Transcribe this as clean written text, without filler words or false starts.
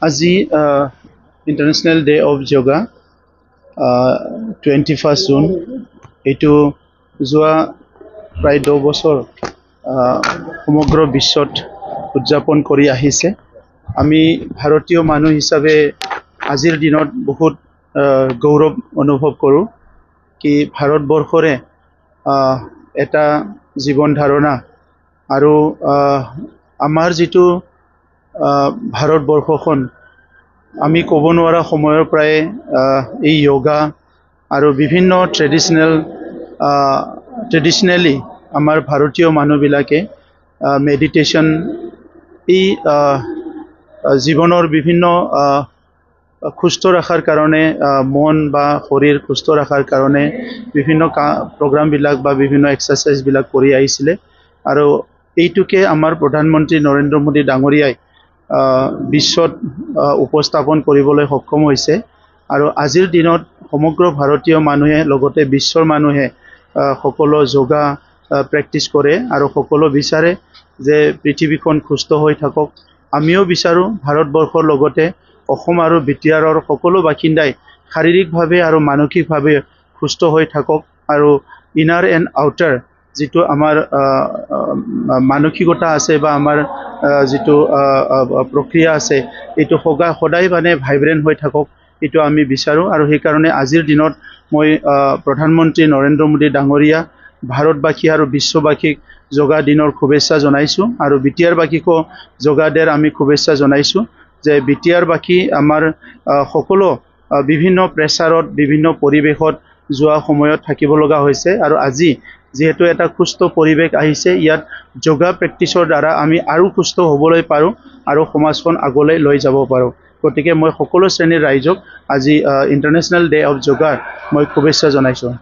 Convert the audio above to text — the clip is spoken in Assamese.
আজি international day of yoga 21 June এইটো যোৱা প্ৰায় 10 বছৰ সমগ্ৰ বিশ্বত উদযাপন কৰি আহিছে। আমি ভাৰতীয় মানুহ হিচাপে আজিৰ দিনত বহুত গৌৰৱ অনুভৱ কৰোঁ কি ভাৰতবৰ্ষৰে এটা জীৱন ধাৰণা আৰু আমাৰ যিটো ভাৰতবৰ্ষখন আমি ক'ব নোৱাৰা সময়ৰ পৰাই এই যোগা আৰু বিভিন্ন ট্ৰেডিশ্যনেলি আমাৰ ভাৰতীয় মানুহবিলাকে মেডিটেশ্যন এই জীৱনৰ বিভিন্ন সুস্থ ৰখাৰ কাৰণে মন বা শৰীৰ সুস্থ ৰখাৰ কাৰণে বিভিন্ন প্ৰগ্ৰামবিলাক বা বিভিন্ন এক্সাৰচাইজবিলাক কৰি আহিছিলে আৰু এইটোকে আমাৰ প্ৰধানমন্ত্ৰী নৰেন্দ্ৰ মোদী ডাঙৰীয়াই বিশ্বত উপস্থাপন কৰিবলৈ সক্ষম হৈছে আৰু আজিৰ দিনত সমগ্ৰ ভাৰতীয় মানুহে লগতে বিশ্বৰ মানুহে সকলো যোগা প্ৰেক্টিছ কৰে আৰু সকলো বিচাৰে যে পৃথিৱীখন সুস্থ হৈ থাকক। আমিও বিচাৰোঁ ভাৰতবৰ্ষৰ লগতে অসম আৰু বিটিআৰৰ সকলো বাসিন্দাই শাৰীৰিকভাৱে আৰু মানসিকভাৱে সুস্থ হৈ থাকক আৰু ইনাৰ এণ্ড আউটাৰ যিটো আমাৰ মানসিকতা আছে বা আমাৰ যিটো প্ৰক্ৰিয়া আছে এইটো সদায় মানে ভাইব্ৰেণ্ট হৈ থাকক এইটো আমি বিচাৰোঁ আৰু সেইকাৰণে আজিৰ দিনত মই প্ৰধানমন্ত্ৰী নৰেন্দ্ৰ মোদী ডাঙৰীয়া ভাৰতবাসী আৰু বিশ্ববাসীক যোগা দিনৰ শুভেচ্ছা জনাইছোঁ আৰু বিটিআৰবাসীকো যোগা ডেৰ আমি শুভেচ্ছা জনাইছোঁ যে বিটিআৰবাসী আমাৰ সকলো বিভিন্ন প্ৰেছাৰত বিভিন্ন পৰিৱেশত যোৱা সময়ত থাকিব লগা হৈছে আৰু আজি যিহেতু এটা সুস্থ পৰিৱেশ আহিছে ইয়াত যোগা প্ৰেক্টিছৰ দ্বাৰা আমি আৰু সুস্থ হ'বলৈ পাৰোঁ আৰু সমাজখন আগলৈ লৈ যাব পাৰোঁ। গতিকে মই সকলো শ্ৰেণীৰ ৰাইজক আজি ইণ্টাৰনেশ্যনেল ডে অফ যোগাৰ মই শুভেচ্ছা জনাইছোঁ।